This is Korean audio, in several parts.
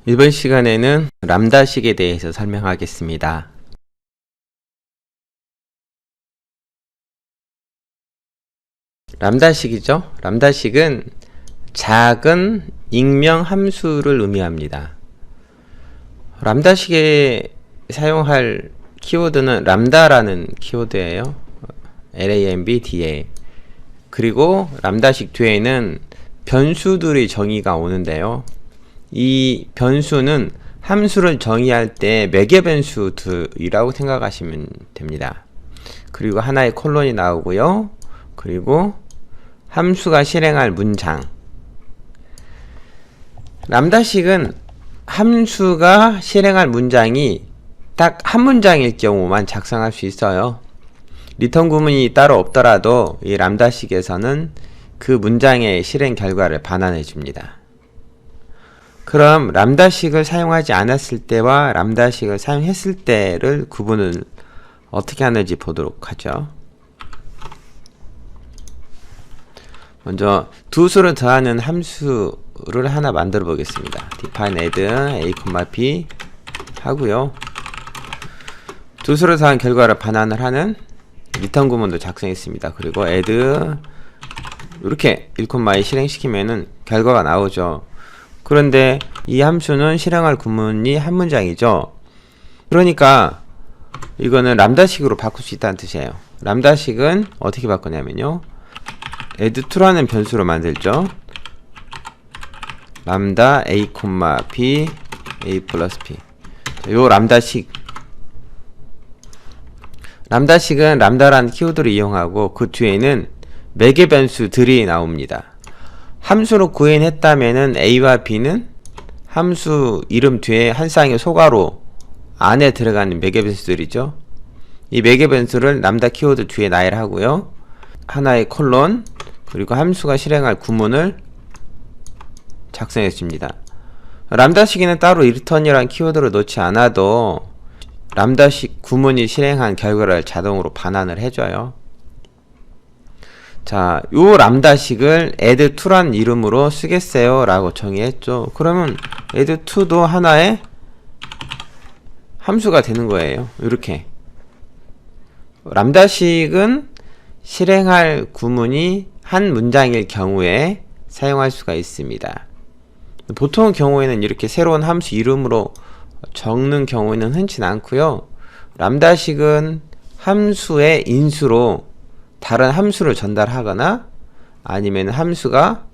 이번 시간에는 람다식에 대해서 설명하겠습니다. 람다식이죠. 람다식은 작은 익명 함수를 의미합니다. 람다식에 사용할 키워드는 람다라는 키워드예요. LAMBDA. 그리고 람다식 뒤에는 변수들의 정의가 오는데요. 이 변수는 함수를 정의할 때 매개변수들이라고 생각하시면 됩니다. 그리고 하나의 콜론이 나오고요. 그리고 함수가 실행할 문장. 람다식은 함수가 실행할 문장이 딱 한 문장일 경우만 작성할 수 있어요. 리턴 구문이 따로 없더라도 이 람다식에서는 그 문장의 실행 결과를 반환해 줍니다. 그럼 람다식을 사용하지 않았을 때와 람다식을 사용했을 때를 구분을 어떻게 하는지 보도록 하죠. 먼저 두 수를 더하는 함수를 하나 만들어 보겠습니다. define add a, b 하고요. 두 수를 더한 결과를 반환을 하는 리턴 구문도 작성했습니다. 그리고 add 이렇게 1, 실행시키면은 결과가 나오죠. 그런데 이 함수는 실행할 구문이 한 문장이죠. 그러니까 이거는 람다식으로 바꿀 수 있다는 뜻이에요. 람다식은 어떻게 바꾸냐면요, add2라는 변수로 만들죠. 람다 a, b, a 플러스 b. 요 람다식은 람다라는 키워드를 이용하고 그 뒤에는 매개 변수들이 나옵니다. 함수로 구현했다면은 a와 b는 함수 이름 뒤에 한 쌍의 소괄호 안에 들어가는 매개 변수들이죠. 이 매개 변수를 람다 키워드 뒤에 나열하고요. 하나의 콜론, 그리고 함수가 실행할 구문을 작성했습니다. 람다식에는 따로 retur이라는 키워드를 넣지 않아도 람다식 구문이 실행한 결과를 자동으로 반환을 해줘요. 자, 요 람다식을 add2라는 이름으로 쓰겠어요 라고 정의했죠. 그러면 add2도 하나의 함수가 되는 거예요. 이렇게 람다식은 실행할 구문이 한 문장일 경우에 사용할 수가 있습니다. 보통 경우에는 이렇게 새로운 함수 이름으로 적는 경우에는 흔치는 않고요. 람다식은 함수의 인수로 다른 함수를 전달하거나 아니면 함수가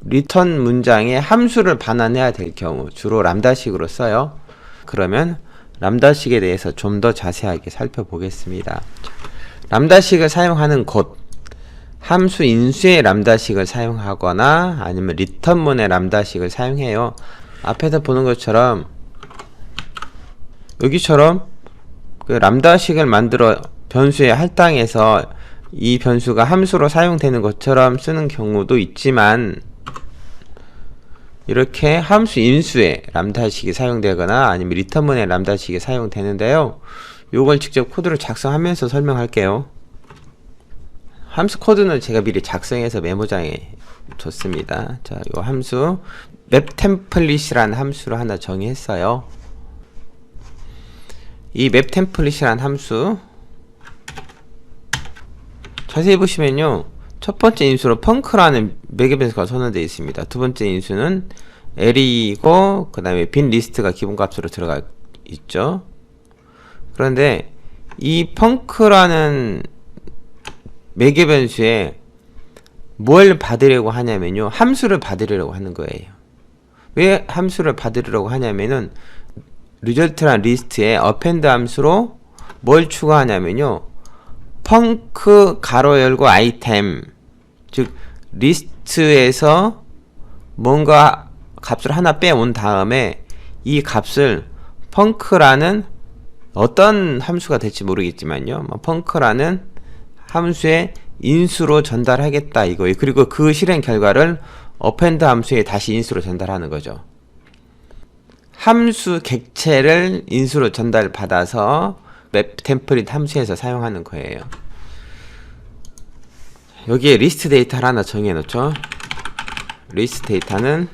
리턴 문장에 함수를 반환해야 될 경우 주로 람다식으로 써요. 그러면 람다식에 대해서 좀 더 자세하게 살펴보겠습니다. 람다식을 사용하는 곳, 함수 인수의 람다식을 사용하거나 아니면 리턴문의 람다식을 사용해요. 앞에서 보는 것처럼 여기처럼 그 람다식을 만들어 변수에 할당해서 이 변수가 함수로 사용되는 것처럼 쓰는 경우도 있지만, 이렇게 함수 인수에 람다식이 사용되거나 아니면 리턴문의 람다식이 사용되는데요. 요걸 직접 코드를 작성하면서 설명할게요. 함수 코드는 제가 미리 작성해서 메모장에 줬습니다. 자, 요 함수 맵템플릿이라는 함수를 하나 정의했어요. 이 맵템플릿이라는 함수 자세히 보시면요, 첫 번째 인수로 펑크라는 매개 변수가 선언되어 있습니다. 두 번째 인수는 L이고 그 다음에 빈 리스트가 기본값으로 들어가 있죠. 그런데 이 펑크라는 매개 변수에 뭘 받으려고 하냐면요, 함수를 받으려고 하는 거예요. 왜 함수를 받으려고 하냐면은 result란 리스트에 append 함수로 뭘 추가하냐면요, 펑크 가로 열고 아이템, 즉 리스트에서 뭔가 값을 하나 빼온 다음에 이 값을 펑크라는 어떤 함수가 될지 모르겠지만요, 펑크라는 함수의 인수로 전달하겠다 이거예요. 그리고 그 실행 결과를 append 함수에 다시 인수로 전달하는 거죠. 함수 객체를 인수로 전달받아서 맵 템플릿 함수에서 사용하는 거예요. 여기에 리스트 데이터를 하나 정해 놓죠. 리스트 데이터는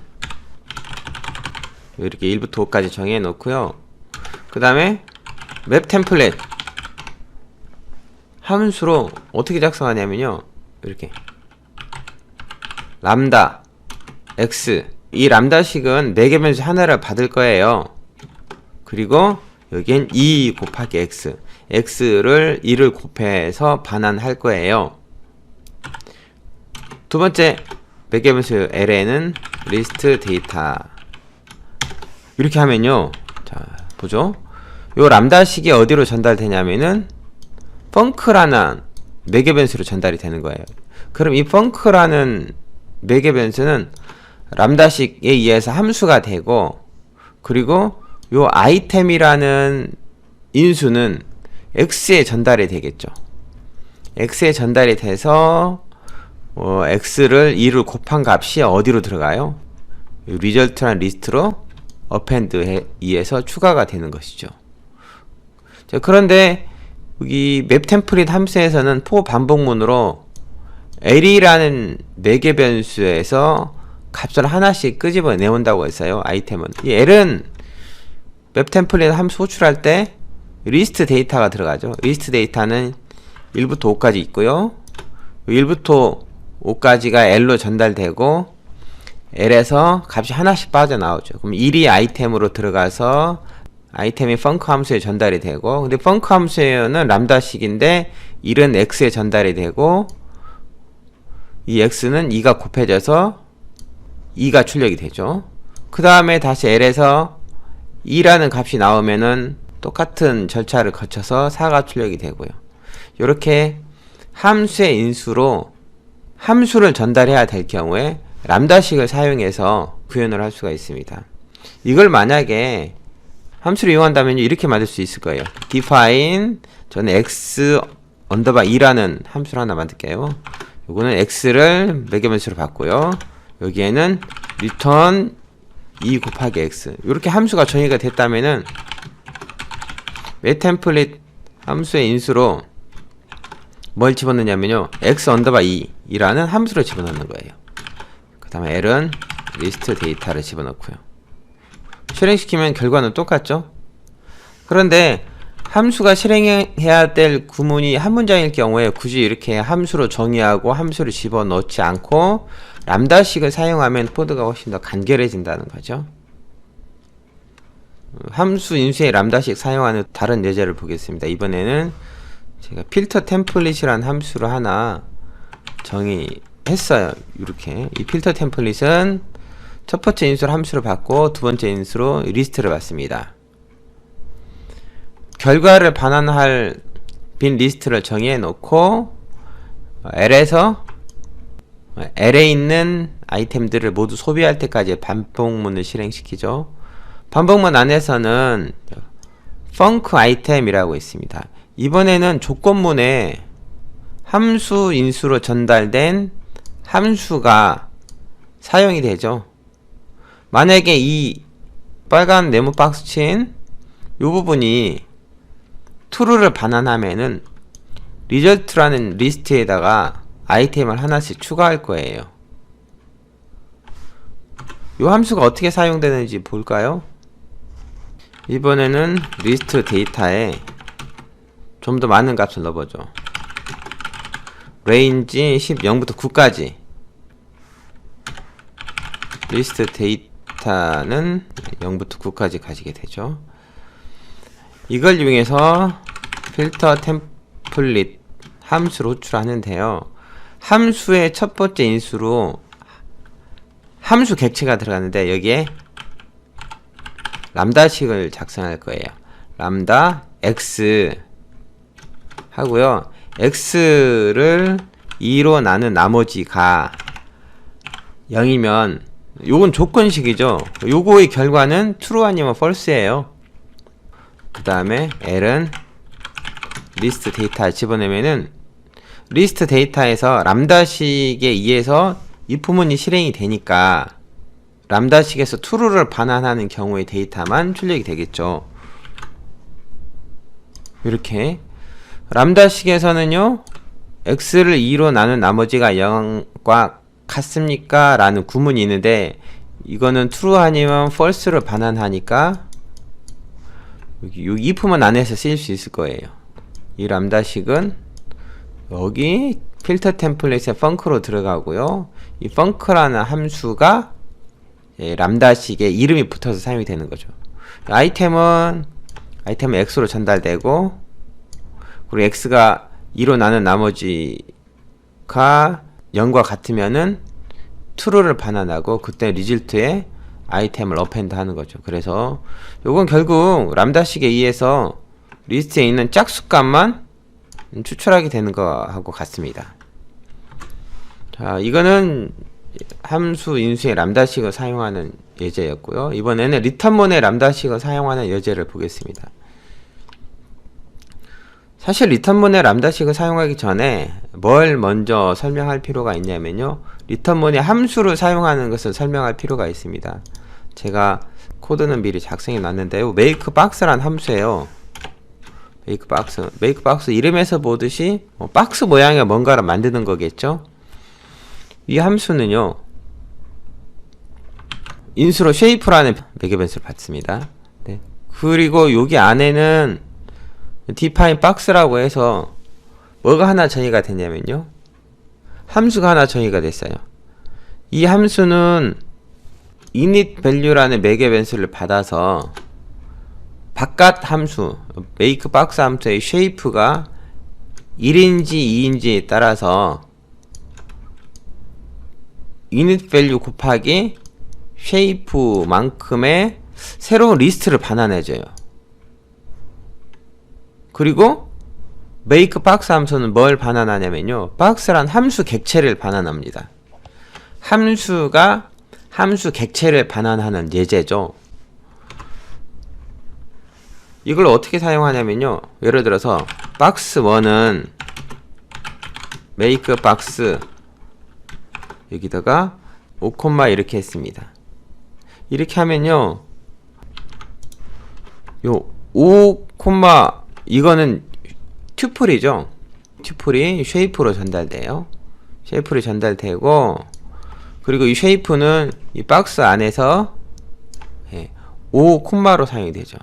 이렇게 1부터 5까지 정해 놓고요. 그 다음에 맵 템플릿 함수로 어떻게 작성하냐면요, 이렇게 람다 x, 이 람다식은 4개 변수 하나를 받을 거예요. 그리고 여기엔 2 곱하기 x, x를 2를 곱해서 반환할 거예요. 두 번째 4개 변수 l에는 리스트 데이터, 이렇게 하면요, 자 보죠. 요 람다식이 어디로 전달되냐면은 펑크라는 4개 변수로 전달이 되는 거예요. 그럼 이 펑크라는 4개 변수는 람다식에 의해서 함수가 되고, 그리고 요 아이템이라는 인수는 x에 전달이 되겠죠. x에 전달이 돼서 x를 2를 곱한 값이 어디로 들어가요? 리절트란 리스트로 어펜드에 의해서 추가가 되는 것이죠. 자, 그런데 여기 맵 템플릿 함수에서는 for 반복문으로 l이라는 4개 변수에서 값을 하나씩 끄집어 내온다고 했어요. 아이템은. 이 l은 맵 템플릿 함수 호출할 때 리스트 데이터가 들어가죠. 리스트 데이터는 1부터 5까지 있고요. 1부터 5까지가 l로 전달되고 l에서 값이 하나씩 빠져나오죠. 그럼 1이 아이템으로 들어가서 아이템이 펑크 함수에 전달이 되고, 근데 펑크 함수에는 람다식인데 1은 x에 전달이 되고, 이 x는 2가 곱해져서 2가 출력이 되죠. 그 다음에 다시 l에서 2라는 값이 나오면은 똑같은 절차를 거쳐서 4가 출력이 되고요. 이렇게 함수의 인수로 함수를 전달해야 될 경우에 람다식을 사용해서 구현을 할 수가 있습니다. 이걸 만약에 함수를 이용한다면 이렇게 만들 수 있을 거예요. define, 저는 x 언더바 2라는 함수를 하나 만들게요. 요거는 x를 4개 변수로 받고요. 여기에는 return 2 곱하기 x, 이렇게 함수가 정의가 됐다면은 맵 템플릿 함수의 인수로 뭘 집어넣냐면요, x 언더바 2라는 함수를 집어넣는 거예요. 그 다음에 l은 리스트 데이터를 집어넣고요. 실행시키면 결과는 똑같죠? 그런데 함수가 실행해야 될 구문이 한 문장일 경우에 굳이 이렇게 함수로 정의하고 함수를 집어넣지 않고 람다식을 사용하면 코드가 훨씬 더 간결해진다는 거죠. 함수 인수의 람다식 사용하는 다른 예제를 보겠습니다. 이번에는 제가 필터 템플릿이라는 함수를 하나 정의했어요. 이렇게 이 필터 템플릿은 첫 번째 인수를 함수를 받고 두 번째 인수로 리스트를 받습니다. 결과를 반환할 빈 리스트를 정의해 놓고 l에서 l에 있는 아이템들을 모두 소비할 때까지 반복문을 실행시키죠. 반복문 안에서는 func 아이템이라고 있습니다. 이번에는 조건문에 함수 인수로 전달된 함수가 사용이 되죠. 만약에 이 빨간 네모 박스 친 이 부분이 true를 반환하면은 result라는 리스트에다가 아이템을 하나씩 추가할 거예요. 이 함수가 어떻게 사용되는지 볼까요? 이번에는 리스트 데이터에 좀 더 많은 값을 넣어보죠. range 0부터 9까지 리스트 데이터는 0부터 9까지 가지게 되죠. 이걸 이용해서 필터 템플릿 함수를 호출하는데요. 함수의 첫 번째 인수로 함수 객체가 들어가는데 여기에 람다식을 작성할 거예요. 람다 x 하고요. x를 2로 나눈 나머지가 0이면 요건 조건식이죠. 요거의 결과는 true 아니면 false예요. 그 다음에 l은 리스트 데이터 집어내면은 리스트 데이터에서 람다식에 의해서 if문이 실행이 되니까 람다식에서 true를 반환하는 경우의 데이터만 출력이 되겠죠. 이렇게 람다식에서는요 x를 2로 나눈 나머지가 0과 같습니까? 라는 구문이 있는데 이거는 true 아니면 false를 반환하니까 여기 if만 안에서 쓰일 수 있을 거예요. 이 람다식은 여기 필터 템플릿에 func로 들어가고요. 이 func라는 함수가 람다식에 이름이 붙어서 사용이 되는 거죠. 아이템은 x로 전달되고, 그리고 x가 2로 나눈 나머지가 0과 같으면은 true를 반환하고, 그때 리즐트에 아이템을 append 하는 거죠. 그래서 요건 결국 람다식에 의해서 리스트에 있는 짝수값만 추출하게 되는 거하고 같습니다. 자, 이거는 함수 인수의 람다식을 사용하는 예제였고요. 이번에는 리턴문의 람다식을 사용하는 예제를 보겠습니다. 사실 리턴문의 람다식을 사용하기 전에 뭘 먼저 설명할 필요가 있냐면요, 리턴문의 함수를 사용하는 것을 설명할 필요가 있습니다. 제가 코드는 미리 작성해 놨는데요, makeBox라는 함수예요. makeBox 이름에서 보듯이 박스 모양의 뭔가를 만드는 거겠죠. 이 함수는요, 인수로 shape라는 매개변수를 받습니다. 네. 그리고 여기 안에는 define box라고 해서 뭐가 하나 정의가 되냐면요, 함수가 하나 정의가 됐어요. 이 함수는 init value라는 매개변수를 받아서 바깥 함수 makeBox 함수의 shape가 1인지 2인지에 따라서 init value 곱하기 shape만큼의 새로운 리스트를 반환해줘요. 그리고 makeBox 함수는 뭘 반환하냐면요, box란 함수 객체를 반환합니다. 함수가 함수 객체를 반환하는 예제죠. 이걸 어떻게 사용하냐면요, 예를 들어서 box1은 makeBox 여기다가 5, 이렇게 했습니다. 이렇게 하면요, 요 5, 이거는 튜플이죠. 튜플이 쉐이프로 전달돼요. 쉐이프로 전달되고, 그리고 이 쉐이프는 이 박스 안에서 5, 로 사용이 되죠.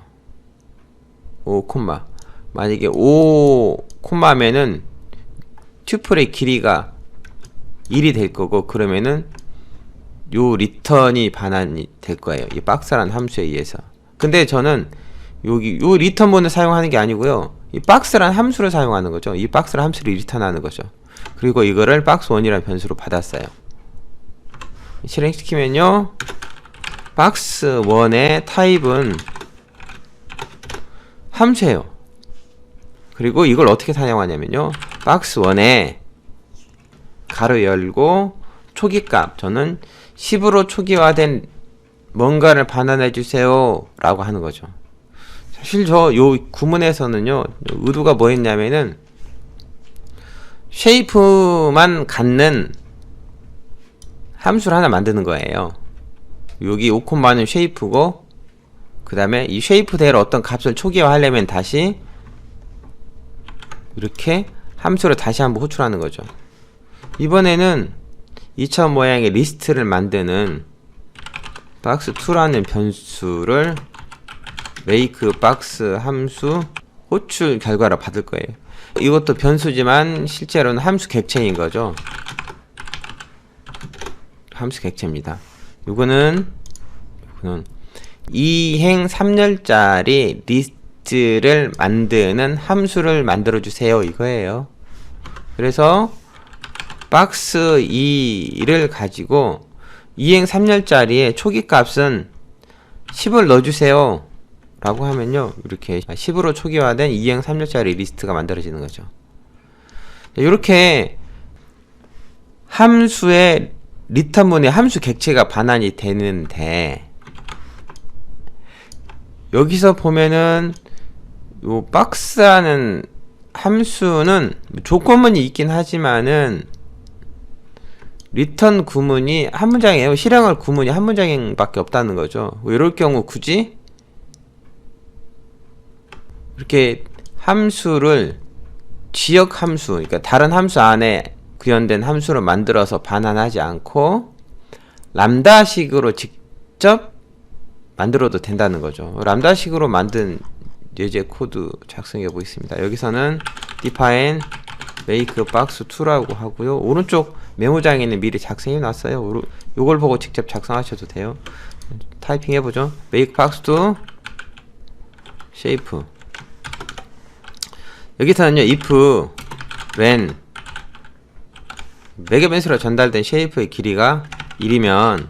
5, 만약에 5, 면은 튜플의 길이가 1이 될 거고, 그러면은 요 리턴이 반환이 될 거예요. 이 박스라는 함수에 의해서. 근데 저는 여기 요 리턴문을 사용하는 게 아니고요, 이 박스라는 함수를 사용하는 거죠. 이 박스라는 함수를 리턴하는 거죠. 그리고 이거를 box1이라는 변수로 받았어요. 실행시키면요, box1의 타입은 함수예요. 그리고 이걸 어떻게 사용하냐면요, box1에 가로 열고 초기값, 저는 10으로 초기화된 뭔가를 반환해 주세요 라고 하는 거죠. 사실 저 요 구문에서는요, 의도가 뭐였냐면은 쉐이프만 갖는 함수를 하나 만드는 거예요. 여기 5는 쉐이프고, 그 다음에 이 쉐이프대로 어떤 값을 초기화 하려면 다시 이렇게 함수를 다시 한번 호출하는 거죠. 이번에는 2차원 모양의 리스트를 만드는 box2라는 변수를 makeBox 함수 호출 결과로 받을 거예요. 이것도 변수지만 실제로는 함수 객체인 거죠. 함수 객체입니다. 요거는 2행 3열짜리 리스트를 만드는 함수를 만들어 주세요 이거예요. 그래서 박스 2를 가지고 2행 3열짜리의 초기값은 10을 넣어주세요 라고 하면요, 이렇게 10으로 초기화된 2행 3열짜리 리스트가 만들어지는 거죠. 이렇게 함수의 리턴문의 함수 객체가 반환이 되는데, 여기서 보면은 요 박스라는 함수는 조건문이 있긴 하지만은 리턴 구문이 한 문장이에요. 실행할 구문이 한 문장밖에 없다는 거죠. 이럴 경우 굳이 이렇게 함수를 지역 함수, 그러니까 다른 함수 안에 구현된 함수를 만들어서 반환하지 않고 람다식으로 직접 만들어도 된다는 거죠. 람다식으로 만든 예제 코드 작성해 보겠습니다. 여기서는 define make box 2라고 하고요. 오른쪽 메모장에는 미리 작성해 놨어요. 요걸 보고 직접 작성하셔도 돼요. 타이핑 해보죠. make box 2 shape. 여기서는요 if when 매개 변수로 전달된 쉐이프의 길이가 1이면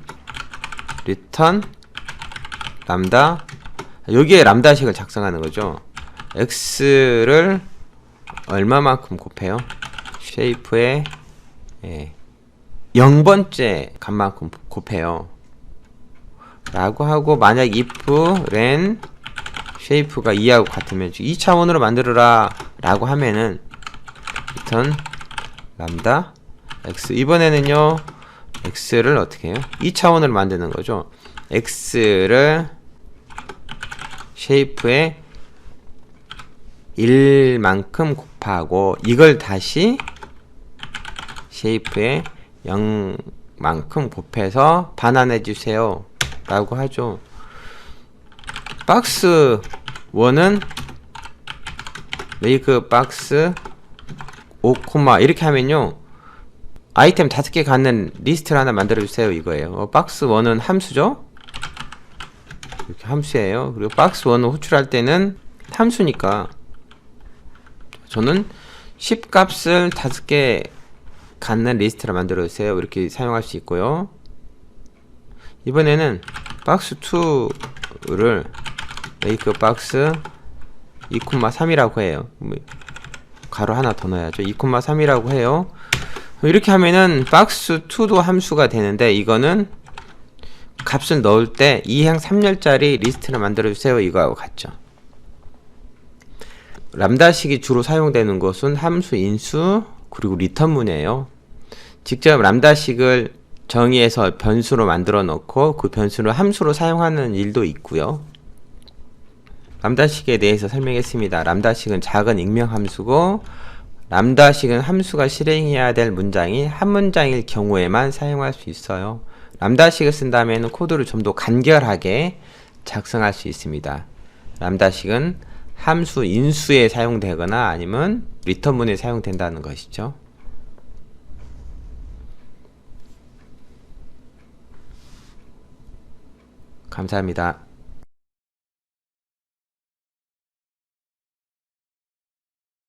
return 람다, 여기에 람다식을 작성하는 거죠. x를 얼마만큼 곱해요? 쉐이프의 0번째 값만큼 곱해요 라고 하고, 만약 if len 쉐이프가 2하고 같으면 2차원으로 만들어라 라고 하면은 return 람다 x. 이번에는요 x를 어떻게 해요? 2차원으로 만드는 거죠. x를 쉐이프에 1만큼 곱하고 이걸 다시 쉐이프에 0만큼 곱해서 반환해 주세요 라고 하죠. 박스 1은 make box 5, 이렇게 하면요 아이템 5개 갖는 리스트를 하나 만들어 주세요 이거예요. 박스 1은 함수죠. 이렇게 함수예요. 그리고 박스 1을 호출할 때는 함수니까 저는 10값을 5개 갖는 리스트를 만들어 주세요. 이렇게 사용할 수 있고요. 이번에는 박스 2를 make box 2,3이라고 해요. 가로 하나 더 넣어야죠. 2,3이라고 해요. 이렇게 하면은 박스 2도 함수가 되는데, 이거는 값을 넣을 때 2행 3열짜리 리스트를 만들어 주세요 이거하고 같죠. 람다식이 주로 사용되는 것은 함수 인수 그리고 리턴문이에요. 직접 람다식을 정의해서 변수로 만들어 놓고 그 변수를 함수로 사용하는 일도 있고요. 람다식에 대해서 설명했습니다. 람다식은 작은 익명 함수고, 람다식은 함수가 실행해야 될 문장이 한 문장일 경우에만 사용할 수 있어요. 람다식을 쓴다면 코드를 좀 더 간결하게 작성할 수 있습니다. 람다식은 함수 인수에 사용되거나 아니면 리턴문에 사용된다는 것이죠. 감사합니다.